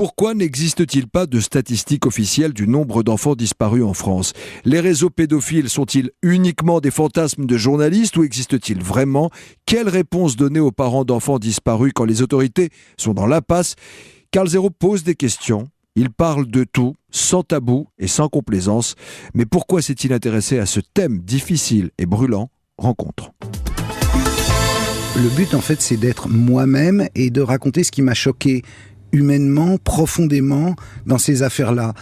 Pourquoi n'existe-t-il pas de statistiques officielles du nombre d'enfants disparus en France ? Les réseaux pédophiles sont-ils uniquement des fantasmes de journalistes ou existe-t-il vraiment ? Quelle réponse donner aux parents d'enfants disparus quand les autorités sont dans l'impasse ? Karl Zéro pose des questions. Il parle de tout, sans tabou et sans complaisance. Mais pourquoi s'est-il intéressé à ce thème difficile et brûlant ? Rencontre. Le but, en fait, c'est d'être moi-même et de raconter ce qui m'a choqué humainement, profondément, dans ces affaires-là.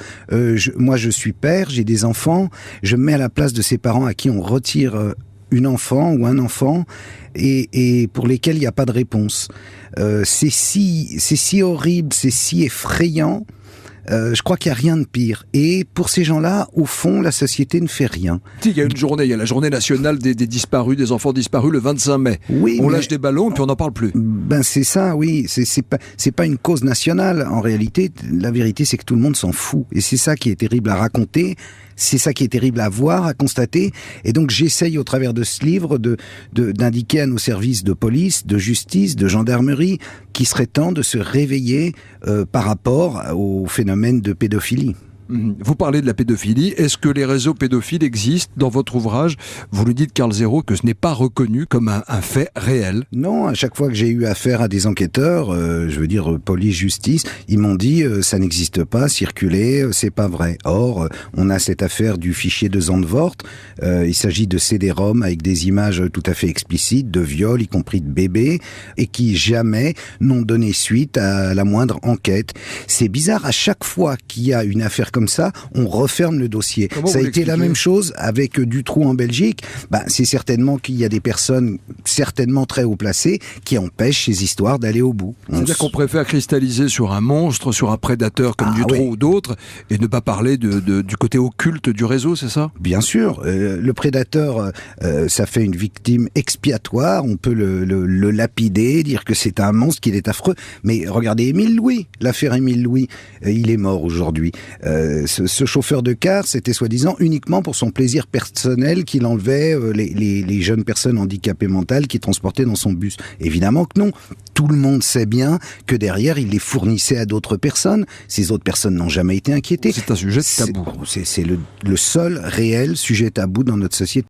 Moi, je suis père, j'ai des enfants, je me mets à la place de ces parents à qui on retire une enfant ou un enfant et pour lesquels il n'y a pas de réponse. C'est si horrible, c'est si effrayant. Je crois qu'il n'y a rien de pire. Et pour ces gens-là, au fond, la société ne fait rien. Il y a une journée, il y a la journée nationale des disparus, des enfants disparus le 25 mai. Oui, on lâche des ballons puis on n'en parle plus. Ben c'est ça, oui. C'est pas une cause nationale. En réalité, la vérité, c'est que tout le monde s'en fout. Et c'est ça qui est terrible à raconter. C'est ça qui est terrible à voir, à constater. Et donc, j'essaye, au travers de ce livre, d'indiquer à nos services de police, de justice, de gendarmerie, qu'il serait temps de se réveiller par rapport au phénomène de pédophilie. Vous parlez de la pédophilie. Est-ce que les réseaux pédophiles existent dans votre ouvrage ? Vous le dites, Karl Zéro, que ce n'est pas reconnu comme un fait réel. Non, à chaque fois que j'ai eu affaire à des enquêteurs, je veux dire police, justice, ils m'ont dit ça n'existe pas, circuler, c'est pas vrai. Or, on a cette affaire du fichier de Zandvoort. Il s'agit de CD-ROM avec des images tout à fait explicites, de viols, y compris de bébés, et qui jamais n'ont donné suite à la moindre enquête. C'est bizarre, à chaque fois qu'il y a une affaire comme ça, on referme le dossier. Comment ça a été la même chose avec Dutroux en Belgique. C'est certainement qu'il y a des personnes certainement très haut placées qui empêchent ces histoires d'aller au bout. C'est-à-dire qu'on préfère cristalliser sur un monstre, sur un prédateur comme Dutroux ou d'autres, et ne pas parler du côté occulte du réseau, c'est ça ? Bien sûr. Le prédateur, ça fait une victime expiatoire. On peut le lapider, dire que c'est un monstre, qu'il est affreux. Mais regardez Émile Louis, l'affaire Émile Louis. Il est mort aujourd'hui. Ce chauffeur de car, c'était soi-disant uniquement pour son plaisir personnel qu'il enlevait les jeunes personnes handicapées mentales qu'il transportait dans son bus. Évidemment que non. Tout le monde sait bien que derrière, il les fournissait à d'autres personnes. Ces autres personnes n'ont jamais été inquiétées. C'est un sujet tabou. C'est le seul réel sujet tabou dans notre société.